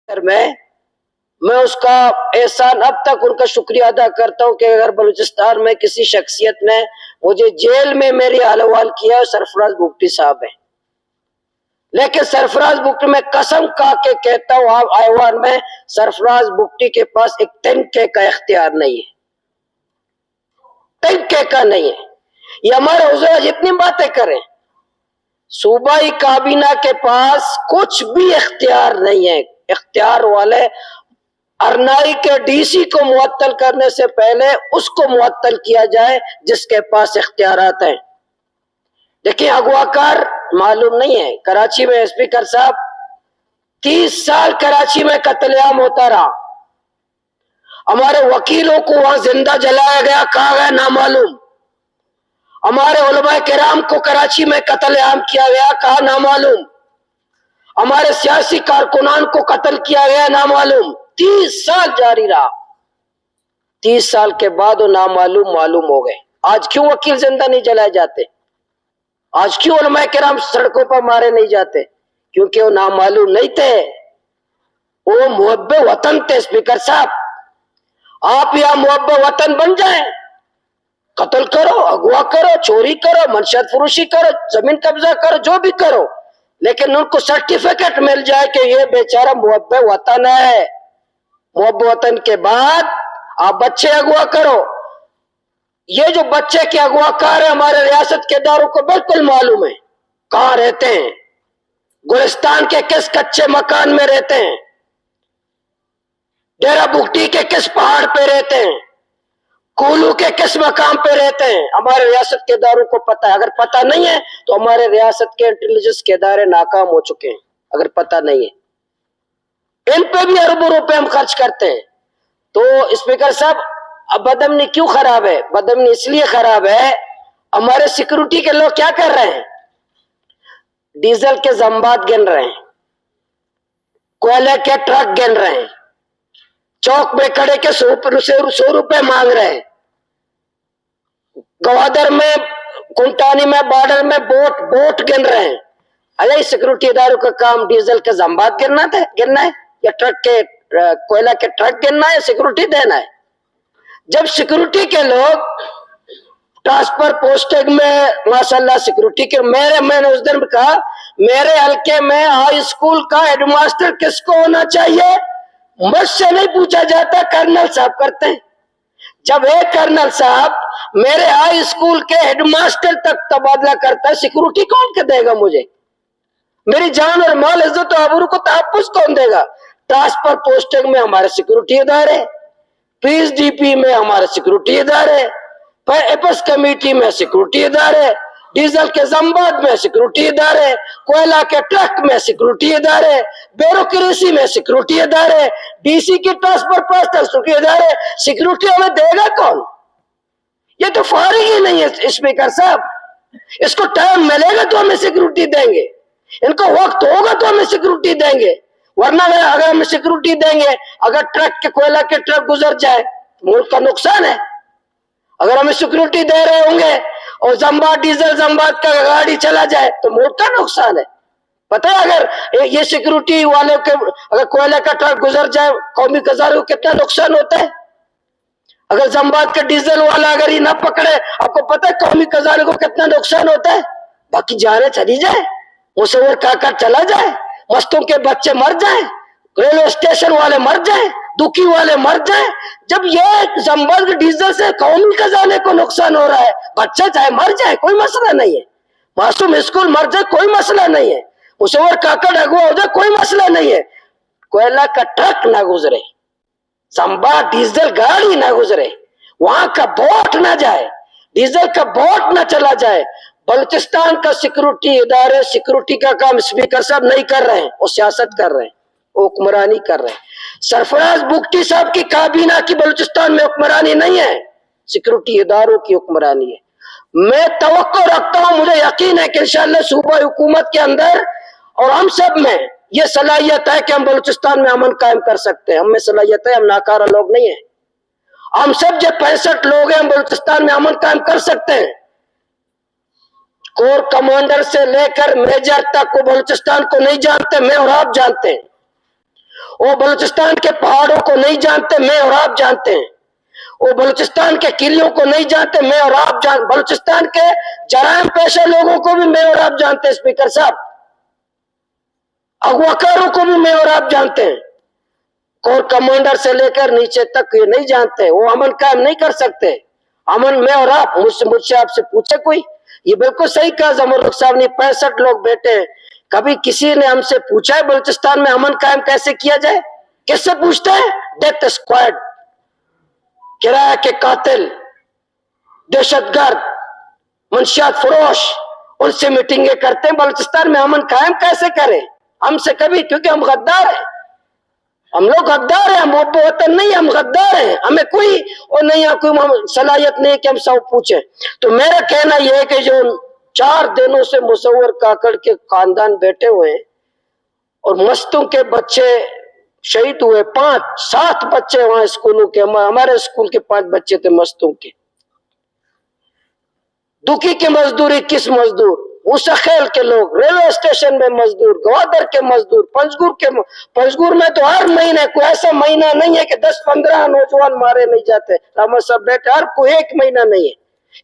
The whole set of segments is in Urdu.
میں اس کا احسان اب تک ان کا شکریہ ادا کرتا ہوں کہ اگر بلوچستان میں کسی شخصیت نے مجھے جیل میں میری حال حوال کیا ہے سرفراز بگٹی صاحب ہے. لیکن سرفراز بگٹی میں قسم کھا کے کہتا ہوں آپ ایوان میں سرفراز بگٹی کے پاس ایک تنکے کا اختیار نہیں ہے, تنکے کا نہیں ہے. یہ ہمارے حضور جتنی باتیں کریں صوبائی کابینہ کے پاس کچھ بھی اختیار نہیں ہے. اختیار والے ارنائی کے ڈی سی کو معطل کرنے سے پہلے اس کو معطل کیا جائے جس کے پاس اختیارات ہیں. دیکھیں اغواکار معلوم نہیں ہے. کراچی میں اسپیکر صاحب 30 سال کراچی میں قتل عام ہوتا رہا. ہمارے وکیلوں کو وہاں زندہ جلایا گیا, کہا گیا نامعلوم. ہمارے علماء کرام کو کراچی میں قتل عام کیا گیا, کہا نامعلوم. ہمارے سیاسی کارکنان کو قتل کیا گیا, نامعلوم. 30 سال جاری رہا. 30 سال کے بعد وہ نامعلوم معلوم ہو گئے. آج کیوں وکیل زندہ نہیں جلائے جاتے؟ آج کیوں علماء کرام سڑکوں پر مارے نہیں جاتے؟ کیونکہ وہ نامعلوم نہیں تھے, وہ محب وطن تھے. اسپیکر صاحب آپ یہاں محب وطن بن جائیں, قتل کرو, اغوا کرو, چوری کرو, منشیات فروشی کرو, زمین قبضہ کرو, جو بھی کرو, لیکن ان کو سرٹیفکیٹ مل جائے کہ یہ بیچارہ محب وطن ہے. محب وطن کے بعد آپ بچے اغوا کرو. یہ جو بچے کے اغوا کار ہیں ہمارے ریاست کے اداروں کو بالکل معلوم ہے کہاں رہتے ہیں, گلستان کے کس کچے مکان میں رہتے ہیں, ڈیرہ بگٹی کے کس پہاڑ پہ رہتے ہیں, کولو کے کس مقام پہ رہتے ہیں. ہمارے ریاست کے اداروں کو پتہ ہے. اگر پتہ نہیں ہے تو ہمارے ریاست کے انٹیلیجنس کے ادارے ناکام ہو چکے ہیں. اگر پتہ نہیں ہے ان پہ بھی اربوں روپے ہم خرچ کرتے ہیں. تو اسپیکر صاحب اب بدامنی کیوں خراب ہے؟ بدامنی اس لیے خراب ہے, ہمارے سیکورٹی کے لوگ کیا کر رہے ہیں؟ ڈیزل کے زمبات گن رہے ہیں, کوئلے کے ٹرک گن رہے ہیں, چوک میں کھڑے کے 100 روپے مانگ رہے ہیں, گوادر میں, کنٹانی میں, بارڈر میں بوٹ گن رہے ہیں. ارے سیکورٹی اداروں کا کام ڈیزل کے زمبات گننا ہے یا ٹرک کے کوئلہ کے ٹرک گننا ہے یا سیکورٹی دینا ہے؟ جب سیکورٹی کے لوگ ٹرانسفر پوسٹنگ میں ماشاءاللہ سیکورٹی کے میں نے اس دن کہا میرے حلقے میں ہائی اسکول کا ہیڈ ماسٹر کس کو ہونا چاہیے؟ مجھ سے نہیں پوچھا جاتا, کرنل صاحب کرتے ہیں. جب ایک کرنل صاحب میرے ہائی اسکول کے ہیڈ ماسٹر تک تبادلہ کرتا ہے, سیکورٹی کون کے دے گا مجھے؟ میری جان اور مال عزت و آبرو کو تحفظ کون دے گا؟ ٹرانسفر پوسٹنگ میں ہمارے سیکورٹی ادارے, پیس ڈی پی میں ہمارے سیکورٹی ادارے, ایپس کمیٹی میں سیکورٹی ادارے, ڈیزل کے زمبات میں سیکورٹی ادارے, کوئلہ کے ٹرک میں سیکورٹی ادارے, بیوروکریسی میں سیکورٹی ادارے, ڈی سی کی ٹرانسفر پوسٹل سیکورٹی ادارے. سیکورٹی ہمیں دے گا کون؟ یہ تو فارغ ہی نہیں ہے اسپیکر صاحب. اس کو ٹائم ملے گا تو ہمیں سیکورٹی دیں گے, ان کو وقت ہوگا تو ہمیں سیکورٹی دیں گے, ورنہ اگر ہمیں سیکورٹی دیں گے, اگر ٹرک کے کوئلہ کے ٹرک گزر جائے ملک کا نقصان ہے. اگر ہمیں سیکورٹی دے رہے ہوں گے اور زمبات ڈیزل زمبات کا گاڑی چلا جائے تو ملک کا نقصان ہے. پتہ ہے اگر یہ سیکورٹی والے کے اگر کوئلہ کا ٹرک گزر جائے قومی خزانے کو کتنا نقصان ہوتا ہے؟ اگر زمبات کا ڈیزل والا اگر یہ نہ پکڑے آپ کو پتہ ہے قومی خزانے کو کتنا نقصان ہوتا ہے؟ باقی جانیں چلی جائے, مصور کاکر چلا جائے, مستوں کے بچے مر جائیں, ریلوے اسٹیشن والے مر جائیں, دکھی والے مر جائیں. جب یہ زمبات ڈیزل سے قومی خزانے کو نقصان ہو رہا ہے, بچہ چاہے مر جائے کوئی مسئلہ نہیں ہے, معصوم اسکول مر جائے کوئی مسئلہ نہیں ہے, مصور کاکر اغوا ہو جائے کوئی مسئلہ نہیں ہے, کوئلہ کا ٹرک نہ گزرے, زمبات ڈیزل گاڑی نہ گزرے, وہاں کا بوٹ نہ جائے, ڈیزل کا بوٹ نہ چلا جائے. بلوچستان کا سیکورٹی ادارے سیکورٹی کا کام اسپیکر صاحب نہیں کر رہے ہیں, وہ سیاست کر رہے ہیں, وہ حکمرانی کر رہے ہیں. سرفراز بگٹی صاحب کی کابینہ کی بلوچستان میں حکمرانی نہیں ہے, سیکورٹی اداروں کی حکمرانی ہے. میں توقع رکھتا ہوں, مجھے یقین ہے کہ انشاءاللہ صوبہ حکومت کے اندر اور ہم سب میں یہ صلاحیت ہے کہ ہم بلوچستان میں امن قائم کر سکتے ہیں. ہم میں صلاحیت ہے, ہم ناکارہ لوگ نہیں ہیں. ہم سب جو 65 لوگ ہیں ہم بلوچستان میں امن قائم کر سکتے ہیں. کور کمانڈر سے لے کر میجر تک کو بلوچستان کو نہیں جانتے, میں اور آپ جانتے ہیں. وہ بلوچستان کے پہاڑوں کو نہیں جانتے، میں اور آپ جانتے ہیں۔ وہ بلوچستان کے قلعوں کو نہیں جانتے، میں اور آپ جانتے۔ بلوچستان کے جرائم پیشہ لوگوں کو بھی میں اور آپ جانتے ہیں اسپیکر صاحب، اغواکاروں کو بھی میں اور آپ جانتے ہیں۔ کور کمانڈر سے لے کر نیچے تک یہ نہیں جانتے، وہ امن قائم نہیں کر سکتے۔ امن میں اور آپ، مجھ سے آپ سے پوچھے کوئی؟ یہ بالکل صحیح کہا زمرد صاحب نے، 65 لوگ بیٹھے ہیں، کبھی کسی نے ہم سے پوچھا ہے بلوچستان میں امن قائم کیسے کیا جائے؟ کس سے پوچھتے ہیں؟ ڈیتھ اسکواڈ، کرایہ کے قاتل، دہشت گرد، منشیات فروش، ان سے میٹنگیں کرتے ہیں۔ بلوچستان میں امن قائم کیسے کریں؟ ہم سے کبھی، کیونکہ ہم غدار ہیں، ہم لوگ غدار ہیں، ہم محب وطن نہیں، ہم غدار ہیں، ہمیں کوئی اور نہیں، کوئی صلاحیت نہیں کہ ہم سب پوچھیں۔ تو میرا کہنا یہ ہے کہ جو 4 دنوں سے مصور کاکڑ کے خاندان بیٹھے ہوئے ہیں اور مستوں کے بچے شہید ہوئے، 7 بچے وہاں اسکولوں کے، ہمارے اسکول کے 5 بچے تھے مستوں کے۔ دکھی کے مزدور 21 مزدور، موسیخیل کے لوگ، ریلوے اسٹیشن میں مزدور، گوادر کے مزدور، پنجگور میں تو ہر مہینے کوئی ایسا مہینہ نہیں ہے کہ 10-15 نوجوان مارے نہیں جاتے۔ رحمت صاحب بیٹھے، ہر کوئی ایک مہینہ نہیں ہے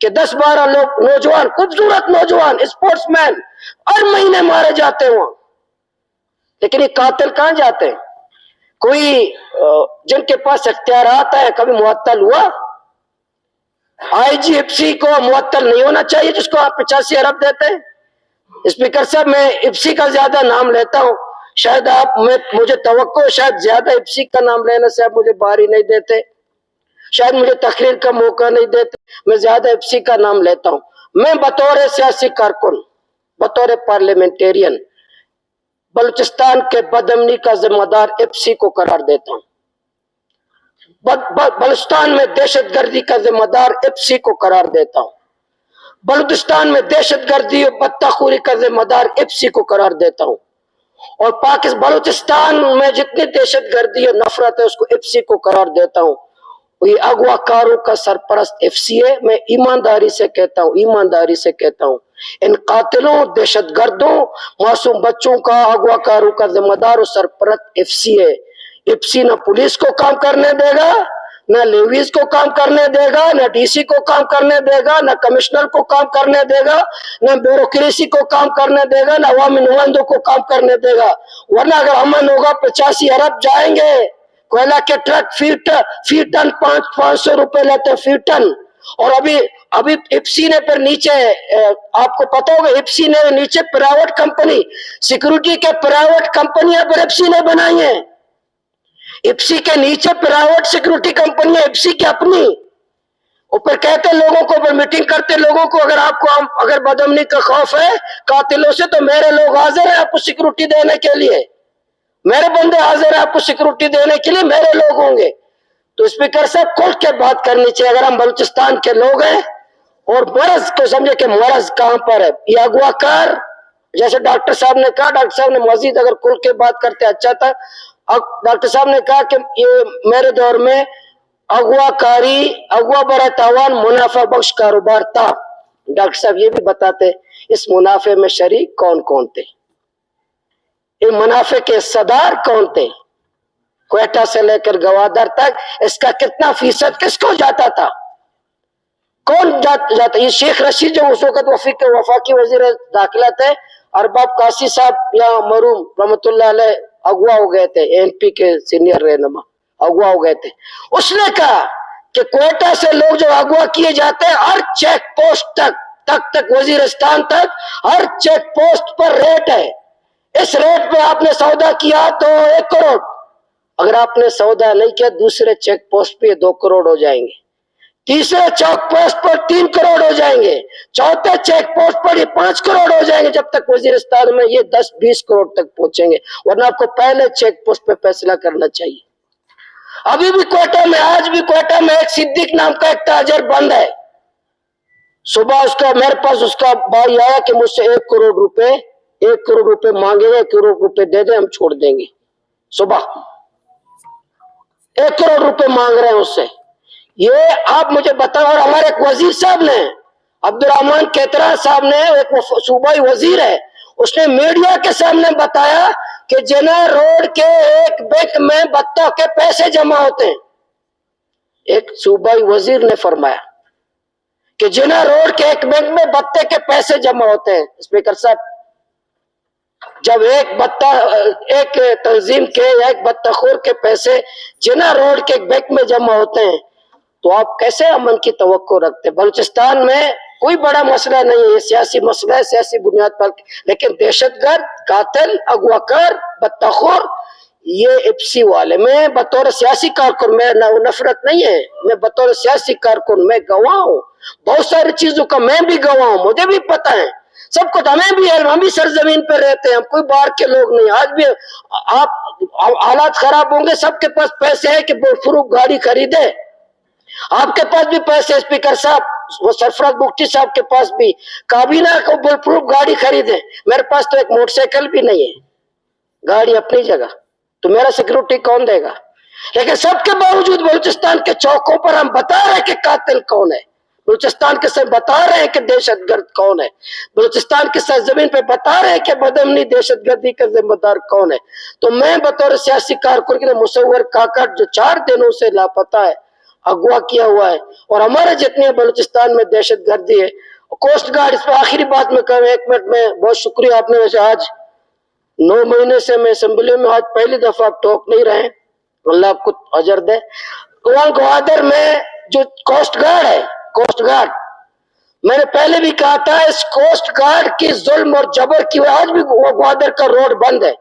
کہ 10-12 لوگ نوجوان، خوبصورت نوجوان، اسپورٹس مین ہر مہینے مارے جاتے ہیں وہاں۔ لیکن یہ قاتل کہاں جاتے ہیں؟ کوئی جن کے پاس اختیارات ہے کبھی معطل ہوا؟ آئی جی ایپسی کو معطل نہیں ہونا چاہیے جس کو آپ 85 ارب دیتے ہیں؟ اسپیکر صاحب میں ایپسی کا زیادہ نام لیتا ہوں، شاید آپ مجھے توقع شاید زیادہ ایپسی کا نام لینے سے آپ مجھے باری نہیں دیتے، شاید مجھے تقریر کا موقع نہیں دیتے، میں زیادہ ایپسی کا نام لیتا ہوں۔ میں بطور سیاسی کارکن، بطور پارلیمنٹیرین بلوچستان کے بدامنی کا ذمہ دار ایپسی کو قرار دیتا ہوں۔ بلوچستان میں دہشت گردی کا ذمہ دار ایپسی کو قرار دیتا ہوں۔ بلوچستان میں دہشت گردی اور بدتخوری کا ذمہ دار ایپسی کو قرار دیتا ہوں، اور بلوچستان میں جتنی دہشت گردی اور نفرت ہے اس کو ایپسی کو قرار دیتا ہوں۔ یہ اغوا کاروں کا سرپرست ایپسی ہے، میں ایمانداری سے کہتا ہوں، ایمانداری سے کہتا ہوں، ان قاتلوں، دہشت گردوں، معصوم بچوں کا، اغوا کاروں کا ذمہ دار اور سرپرست ایپسی ہے۔ ایپسی نہ پولیس کو کام کرنے دے گا، نہ لیویز کو کام کرنے دے گا، نہ ڈی سی کو کام کرنے دے گا، نہ کمشنر کو کام کرنے دے گا، نہ بیوروکریسی کو کام کرنے دے گا، نہ عوامی نمائندوں کو کام کرنے دے گا۔ ورنہ اگر امن ہوگا 85 ارب جائیں گے، کوئلہ کے ٹرک فی ٹن 500 روپے لیتے فی ٹن، اور ابھی ایپسی نے پر نیچے، آپ کو پتا ہوگا ایپسی نے نیچے پرائیویٹ کمپنی، سیکورٹی کے پرائیویٹ کمپنیاں پر ایپسی نے بنائی ہیں۔ ایپسی کے نیچے پرائیویٹ سیکورٹی کمپنی ہے، ایپسی کی اپنی، اوپر کہتے لوگوں کو، اوپر میٹنگ کرتے لوگوں کو، اگر بدامنی کا خوف ہے قاتلوں سے تو میرے لوگ حاضر ہیں آپ کو سیکورٹی دینے کے لیے، میرے بندے حاضر ہیں آپ کو سیکورٹی دینے کے لیے، میرے لوگ ہوں گے۔ تو اسپیکر صاحب کھل کے بات کرنی چاہیے، اگر ہم بلوچستان کے لوگ ہیں اور مرض کو سمجھے کہ مرض کہاں پر ہے۔ یہ اغوا کار، جیسے ڈاکٹر صاحب نے کہا، ڈاکٹر صاحب نے مزید اگر کھل کے بات کرتے اچھا تھا، ڈاکٹر صاحب نے کہا کہ یہ میرے دور میں اغوا کاری، اغوا برائے تاوان منافع بخش کاروبار تھا۔ ڈاکٹر صاحب یہ بھی بتاتے اس منافع میں شریک کون کون تھے، یہ منافع کے صدار کون تھے، کوئٹہ سے لے کر گوادر تک اس کا کتنا فیصد کس کو جاتا تھا، کون جاتا؟ یہ شیخ رشید جو اس وقت وفاقی وزیر داخلہ تھے، ارباب قاسی صاحب یا مرحوم رحمت اللہ علیہ اغوا ہو گئے تھے، این پی کے سینئر رہنما اغوا ہو گئے تھے۔ اس نے کہا کہ کوئٹہ سے لوگ جو اغوا کیے جاتے ہیں، ہر چیک پوسٹ تک وزیرستان تک ہر چیک پوسٹ پر ریٹ ہے، اس ریٹ پہ آپ نے سودا کیا تو 1 کروڑ، اگر آپ نے سودا نہیں کیا دوسرے چیک پوسٹ پہ 2 کروڑ ہو جائیں گے، تیسرے چیک پوسٹ پر 3 کروڑ ہو جائیں گے، چوتھے چیک پوسٹ پر یہ 5 کروڑ ہو جائیں گے، جب تک وزیرستان میں یہ 10-20 کروڑ تک پہنچیں گے، ورنہ آپ کو پہلے چیک پوسٹ پہ فیصلہ کرنا چاہیے۔ ابھی بھی کوئٹہ میں، آج بھی کوئٹہ میں ایک صدیق نام کا ایک تاجر بند ہے، صبح میرے پاس اس کا بھائی آیا کہ مجھ سے 1 کروڑ روپے مانگے گے، 1 کروڑ روپے دے دیں ہم چھوڑ دیں گے، صبح 1 کروڑ روپے مانگ رہے ہیں اس سے۔ یہ آپ مجھے بتاؤ، اور ہمارے ایک وزیر صاحب نے، عبدالرحمان کیترا صاحب نے، ایک صوبائی وزیر ہے، اس نے میڈیا کے سامنے بتایا کہ جنا روڈ کے ایک بینک میں بطخ کے پیسے جمع ہوتے ہیں. ایک صوبائی وزیر نے فرمایا کہ جنا روڈ کے ایک بینک میں بطخ کے پیسے جمع ہوتے ہیں. اسپیکر صاحب، جب ایک تنظیم کے یا ایک بطخور کے پیسے جنا روڈ کے ایک بینک میں جمع ہوتے ہیں تو آپ کیسے امن کی توقع رکھتے ہیں؟ بلوچستان میں کوئی بڑا مسئلہ نہیں ہے، یہ سیاسی مسئلہ ہے، سیاسی بنیاد پر، لیکن دہشت گرد، قاتل، اغواکار، بطخور، یہ ایپسی والے، میں بطور سیاسی کارکن، میں نفرت نہیں ہے، میں بطور سیاسی کارکن میں گواہ ہوں، بہت ساری چیزوں کا میں بھی گواہ ہوں، مجھے بھی پتہ ہے سب کچھ، ہمیں بھی ہے، ہم بھی سرزمین پہ رہتے ہیں، ہم کوئی باہر کے لوگ نہیں. آج بھی آپ حالات خراب ہوں گے، سب کے پاس پیسے ہیں کہ فروخت گاڑی خریدے، آپ کے پاس بھی پیسے، اسپیکر صاحب، وہ سرفراز بگٹی صاحب کے پاس بھی، کابینہ کو بل پروف گاڑی خریدے. میرے پاس تو ایک موٹر سائیکل بھی نہیں ہے، گاڑی اپنی جگہ، تو میرا سیکورٹی کون دے گا؟ لیکن سب کے باوجود بلوچستان کے چوکوں پر ہم بتا رہے ہیں کہ قاتل کون ہے، بلوچستان کے ساتھ بتا رہے ہیں کہ دہشت گرد کون ہے، بلوچستان کے سرزمین پہ بتا رہے ہیں کہ بدامنی دہشت گردی کا ذمہ دار کون ہے. تو میں بطور سیاسی کارکن کے مصور کاکڑ جو 4 دنوں سے لاپتہ ہے، اغوا کیا ہوا ہے، اور ہمارے جتنے بلوچستان میں دہشت گردی ہے، کوسٹ گارڈ، اس پہ آخری بات میں کہوں، 1 منٹ میں، بہت شکریہ آپ نے، ویسے آج 9 مہینے سے میں اسمبلی میں، آج پہلی دفعہ آپ ٹوک نہیں رہے، اللہ آپ کو اجر دے. گوادر میں جو کوسٹ گارڈ ہے، کوسٹ گارڈ، میں نے پہلے بھی کہا تھا، اس کوسٹ گارڈ کی ظلم اور جبر کی وجہ آج بھی گوادر کا روڈ بند ہے،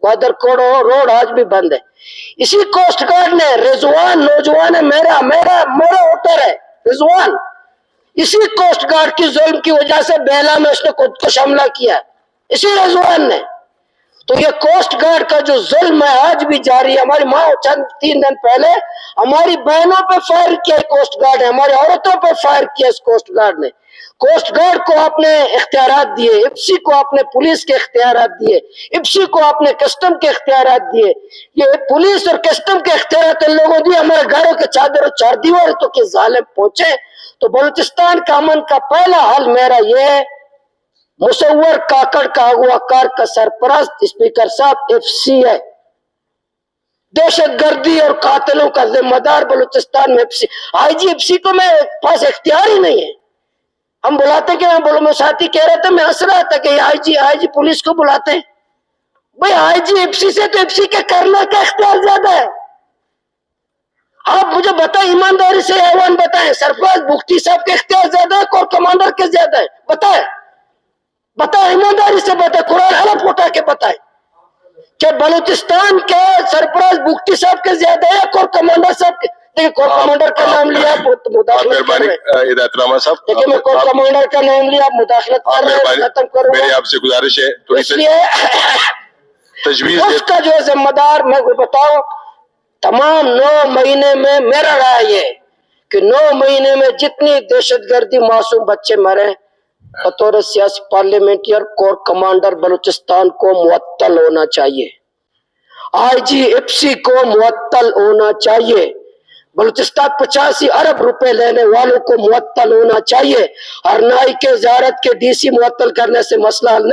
گوادر کو روڈ آج بھی بند ہے. اسی کوسٹ گارڈ نے رضوان نوجوان ہے، میرا ووٹر ہے رضوان، اسی کوسٹ گارڈ کی ظلم کی وجہ سے بیلا میں اس نے خود کو حملہ کیا، اسی رضوان نے. تو یہ کوسٹ گارڈ کا جو ظلم ہے آج بھی جاری ہے. ہماری ماں 3 دن پہلے ہماری بہنوں پہ فائر کیا کوسٹ گارڈ نے، ہماری عورتوں پہ فائر کیا اس کوسٹ گارڈ نے. کوسٹ گارڈ کو آپ نے اختیارات دیے، ایپسی کو آپ نے پولیس کے اختیارات دیے، ایپسی کو آپ نے کسٹم کے اختیارات دیے. یہ پولیس اور کسٹم کے اختیارات ان لوگوں دیے، ہمارے گھروں کے چادر اور 4 دیوار تو کہ ظالم پہنچے. تو بلوچستان کا امن کا پہلا حل میرا یہ ہے، مصور کاکڑ کا اغواکار کا سرپرست اسپیکر صاحب ایپسی ہے، دہشت گردی اور قاتلوں کا ذمہ دار بلوچستان میں ایپسی. آئی جی ایپسی کو میں پاس اختیار ہی نہیں ہے. ہم بلاتے کہ میں ساتھی کہہ رہے تھے، میں ہنس رہا تھا کہ آئی جی پولیس کو بلاتے ہیں. بھئی آئی جی ایپسی سے تو ایپسی کے کرنے کا اختیار زیادہ ہے. آپ مجھے بتائیں، ایمانداری سے ایوان بتائیں، سرفراز بگٹی صاحب کے اختیار زیادہ ہے، کور کمانڈر کے زیادہ ہے؟ بتائیں ایمانداری سے بتائیں، قرآن حلف اٹھا کے بتائیں کہ بلوچستان کے سرفراز بگٹی صاحب کے زیادہ ہے یا کور کمانڈر صاحب کے؟ دیکھیں کور کمانڈر کا نام لیا مداخلت کر رہے ہیں، دیکھیں میں کور کمانڈر کا نام لیا مداخلت کر رہے ہیں، ختم کروں گا. میری آپ سے گزارش ہے اس لیے اس کا جو ذمہ دار میں بتاؤں، تمام 9 مہینے میں میرا رائے یہ کہ 9 مہینے میں جتنی دہشت گردی معصوم بچے مرے، بطور سیاسی پارلیمنٹر کور کمانڈر بلوچستان کو معطل ہونا چاہیے، آئی جی ایپسی کو معطل ہونا چاہیے، بلوچستان 85 ارب روپے لینے والوں کو معطل ہونا چاہیے. اور نائی کے زیارت کے ڈی سی معطل کرنے سے مسئلہ حل نہیں.